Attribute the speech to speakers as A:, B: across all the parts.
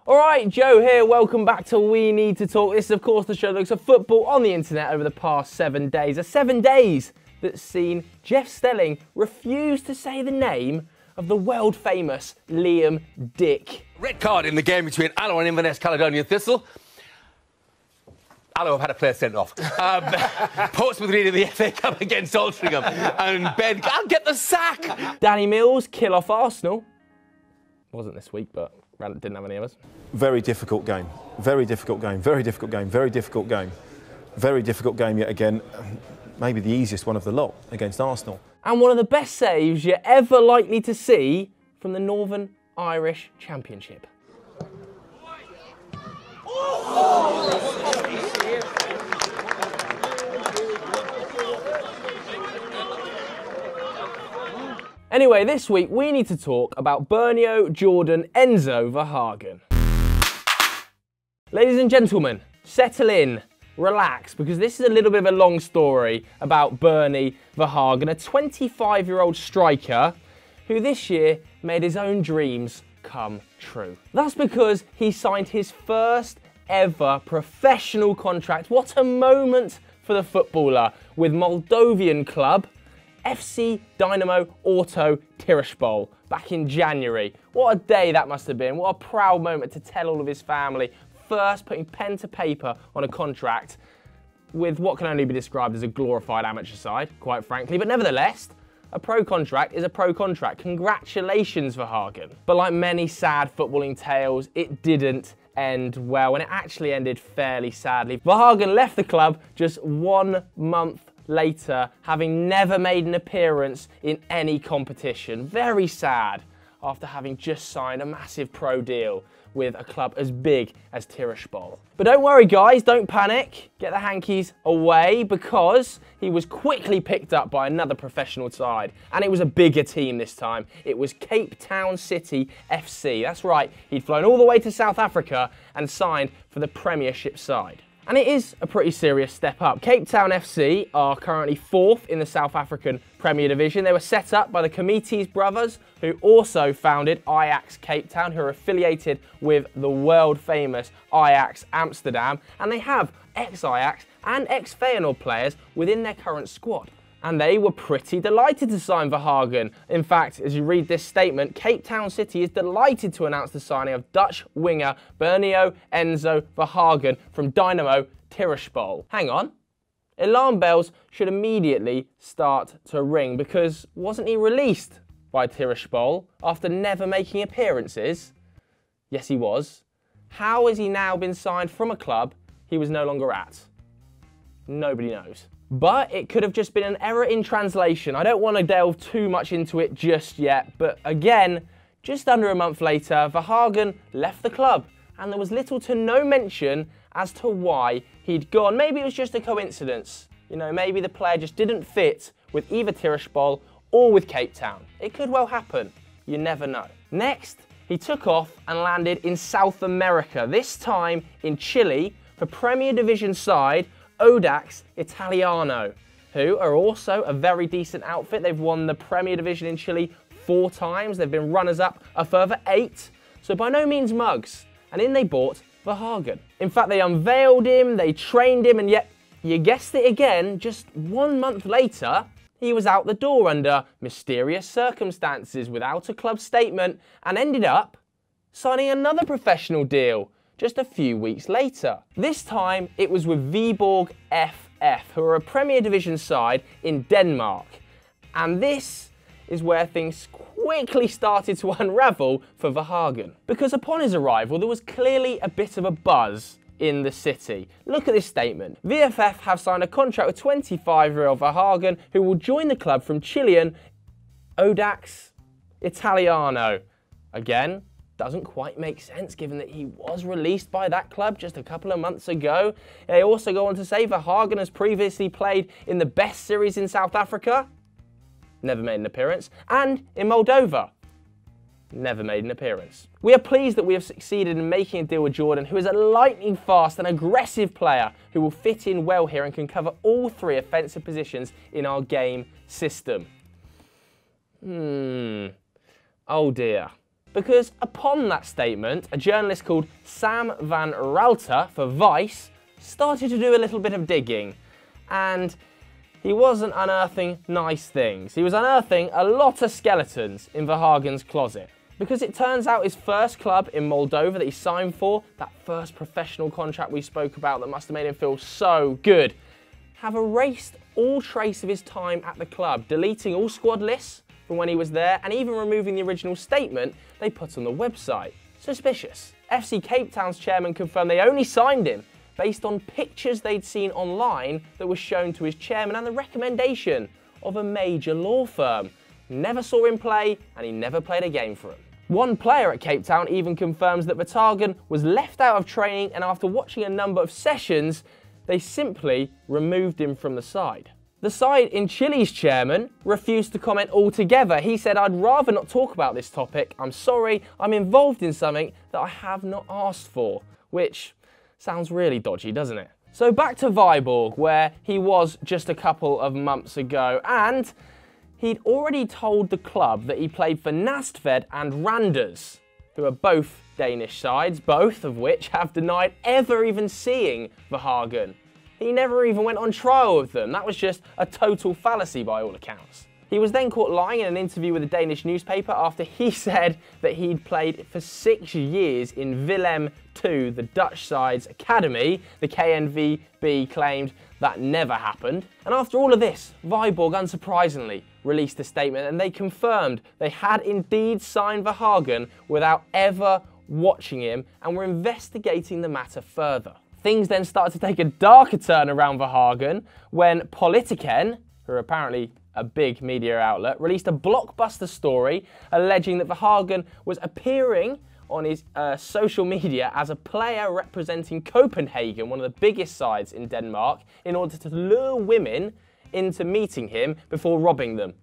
A: All right, Joe here. Welcome back to We Need to Talk. This is, of course, the show that looks at football on the internet over the past 7 days. 7 days that's seen Jeff Stelling refuse to say the name of the world-famous Liam Dick.
B: Red card in the game between Alloa and Inverness Caledonian Thistle. Alloa have had a player sent off. Portsmouth leading the FA Cup against Altrincham. And Ben, I'll get the sack!
A: Danny Mills kill off Arsenal. Wasn't this week, but didn't have any of us.
C: Very difficult game. Very difficult game. Very difficult game. Very difficult game. Very difficult game yet again. Maybe the easiest one of the lot against Arsenal.
A: And one of the best saves you're ever likely to see from the Northern Irish Championship. Anyway, this week we need to talk about Bernio Jordan Enzo Verhagen. Ladies and gentlemen, settle in, relax, because this is a little bit of a long story about Bernie Verhagen, a 25-year-old striker who this year made his own dreams come true. That's because he signed his first ever professional contract. What a moment for the footballer with Moldovan club FC Dynamo Auto Tiraspol back in January. What a day that must have been. What a proud moment to tell all of his family. First putting pen to paper on a contract with what can only be described as a glorified amateur side, quite frankly. But nevertheless, a pro contract is a pro contract. Congratulations, Verhagen. But like many sad footballing tales, it didn't end well, and it actually ended fairly sadly. Verhagen left the club just 1 month later, having never made an appearance in any competition. Very sad, after having just signed a massive pro deal with a club as big as Tiraspol. But don't worry guys, don't panic. Get the hankies away, because he was quickly picked up by another professional side. And it was a bigger team this time. It was Cape Town City FC. That's right, he'd flown all the way to South Africa and signed for the Premiership side. And it is a pretty serious step up. Cape Town FC are currently 4th in the South African Premier Division. They were set up by the Comites brothers, who also founded Ajax Cape Town, who are affiliated with the world-famous Ajax Amsterdam. And they have ex-Ajax and ex-Feyenoord players within their current squad. And they were pretty delighted to sign Verhagen. In fact, as you read this statement, Cape Town City is delighted to announce the signing of Dutch winger Bernio Enzo Verhagen from Dynamo Tiraspol. Hang on. Alarm bells should immediately start to ring, because wasn't he released by Tiraspol after never making appearances? Yes, he was. How has he now been signed from a club he was no longer at? Nobody knows. But it could have just been an error in translation. I don't want to delve too much into it just yet, but again, just under a month later, Verhagen left the club, and there was little to no mention as to why he'd gone. Maybe it was just a coincidence. You know, maybe the player just didn't fit with either Tiraspol or with Cape Town. It could well happen. You never know. Next, he took off and landed in South America, this time in Chile for Premier Division side Audax Italiano, who are also a very decent outfit. They've won the Premier Division in Chile 4 times. They've been runners-up a further 8. So by no means mugs. And in they bought Verhagen. In fact, they unveiled him, they trained him, and yet, you guessed it again, just 1 month later, he was out the door under mysterious circumstances without a club statement, and ended up signing another professional deal just a few weeks later. This time, it was with Viborg FF, who are a Premier Division side in Denmark. And this is where things quickly started to unravel for Verhagen. Because upon his arrival, there was clearly a bit of a buzz in the city. Look at this statement. VFF have signed a contract with 25-year-old Verhagen, who will join the club from Chilean Audax Italiano. Again, doesn't quite make sense given that he was released by that club just a couple of months ago. They also go on to say Verhagen has previously played in the best series in South Africa, never made an appearance, and in Moldova, never made an appearance. We are pleased that we have succeeded in making a deal with Jordan, who is a lightning fast and aggressive player who will fit in well here and can cover all 3 offensive positions in our game system. Oh dear. because upon that statement, a journalist called Sam van Raalte for Vice started to do a little bit of digging, and he wasn't unearthing nice things. He was unearthing a lot of skeletons in Verhagen's closet. Because it turns out his first club in Moldova that he signed for, that first professional contract we spoke about that must have made him feel so good, have erased all trace of his time at the club, deleting all squad lists from when he was there and even removing the original statement they put on the website. Suspicious. FC Cape Town's chairman confirmed they only signed him based on pictures they'd seen online that were shown to his chairman and the recommendation of a major law firm. Never saw him play, and he never played a game for him. One player at Cape Town even confirms that Verhagen was left out of training, and after watching a number of sessions, they simply removed him from the side. The side in Chile's chairman refused to comment altogether. He said, "I'd rather not talk about this topic. I'm sorry, I'm involved in something that I have not asked for," which sounds really dodgy, doesn't it? So back to Viborg, where he was just a couple of months ago, and he'd already told the club that he played for Næstved and Randers, who are both Danish sides, both of which have denied ever even seeing Verhagen. He never even went on trial with them. That was just a total fallacy by all accounts. He was then caught lying in an interview with a Danish newspaper after he said that he'd played for 6 years in Willem II, the Dutch side's academy. The KNVB claimed that never happened. And after all of this, Viborg, unsurprisingly, released a statement and they confirmed they had indeed signed Verhagen without ever watching him and were investigating the matter further. Things then started to take a darker turn around Verhagen when Politiken, who are apparently a big media outlet, released a blockbuster story alleging that Verhagen was appearing on his social media as a player representing Copenhagen, one of the biggest sides in Denmark, in order to lure women into meeting him before robbing them.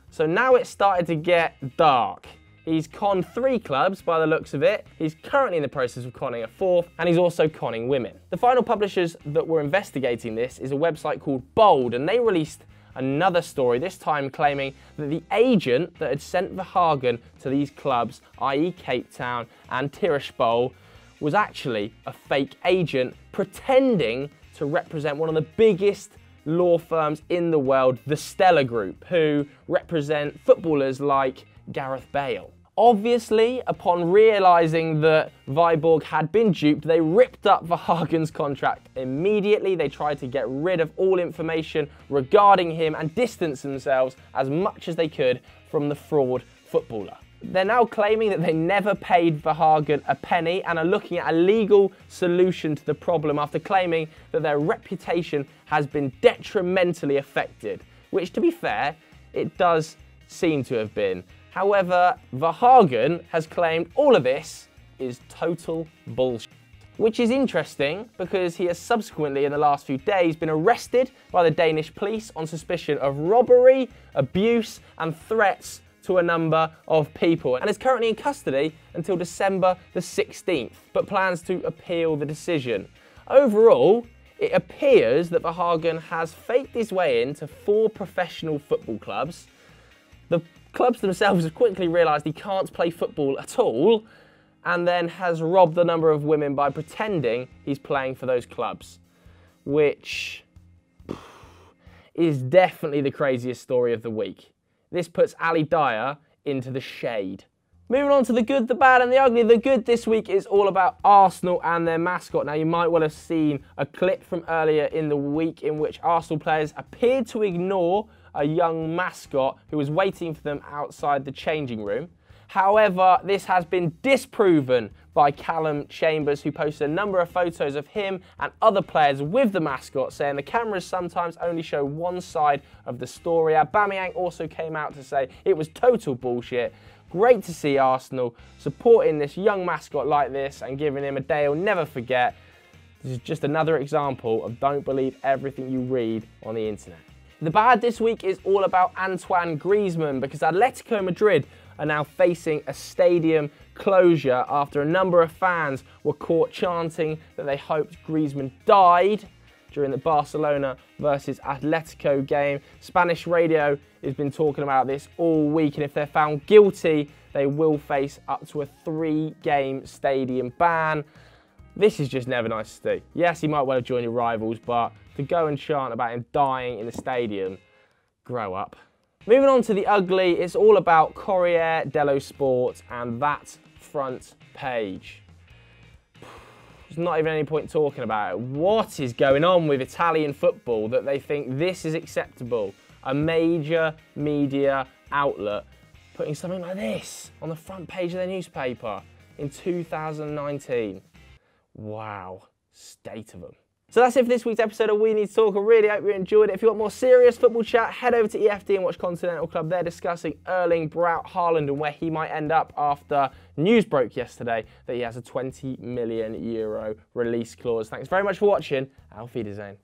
A: So now it started to get dark. He's conned 3 clubs by the looks of it. He's currently in the process of conning a 4th, and he's also conning women. The final publishers that were investigating this is a website called Bold, and they released another story, this time claiming that the agent that had sent Verhagen to these clubs, i.e. Cape Town and Tiraspol, was actually a fake agent pretending to represent one of the biggest law firms in the world, the Stella Group, who represent footballers like Gareth Bale. Obviously, upon realising that Viborg had been duped, they ripped up Verhagen's contract immediately. They tried to get rid of all information regarding him and distance themselves as much as they could from the fraud footballer. They're now claiming that they never paid Verhagen a penny and are looking at a legal solution to the problem after claiming that their reputation has been detrimentally affected, which, to be fair, it does seem to have been. However, Verhagen has claimed all of this is total bullshit. Which is interesting because he has subsequently, in the last few days, been arrested by the Danish police on suspicion of robbery, abuse and threats to a number of people, and is currently in custody until December the 16th, but plans to appeal the decision. Overall, it appears that Verhagen has faked his way into 4 professional football clubs. The clubs themselves have quickly realised he can't play football at all, and then has robbed a number of women by pretending he's playing for those clubs, which is definitely the craziest story of the week. This puts Ali Dyer into the shade. Moving on to the good, the bad and the ugly. The good this week is all about Arsenal and their mascot. Now, you might well have seen a clip from earlier in the week in which Arsenal players appeared to ignore a young mascot who was waiting for them outside the changing room. However, this has been disproven by Callum Chambers, who posted a number of photos of him and other players with the mascot, saying the cameras sometimes only show one side of the story. Aubameyang also came out to say it was total bullshit. Great to see Arsenal supporting this young mascot like this and giving him a day he'll never forget. This is just another example of don't believe everything you read on the internet. The bad this week is all about Antoine Griezmann, because Atletico Madrid are now facing a stadium closure after a number of fans were caught chanting that they hoped Griezmann died during the Barcelona versus Atletico game. Spanish radio has been talking about this all week, and if they're found guilty, they will face up to a 3-game stadium ban. This is just never nice to see. Yes, he might well have joined your rivals, but to go and chant about him dying in the stadium, grow up. Moving on to the ugly, it's all about Corriere dello Sport and that front page. There's not even any point talking about it. What is going on with Italian football that they think this is acceptable? A major media outlet putting something like this on the front page of their newspaper in 2019. Wow, state of them. So that's it for this week's episode of We Need to Talk. I really hope you enjoyed it. If you want more serious football chat, head over to EFD and watch Continental Club. They're discussing Erling Braut Haaland and where he might end up after news broke yesterday that he has a €20 million release clause. Thanks very much for watching. Auf Wiedersehen.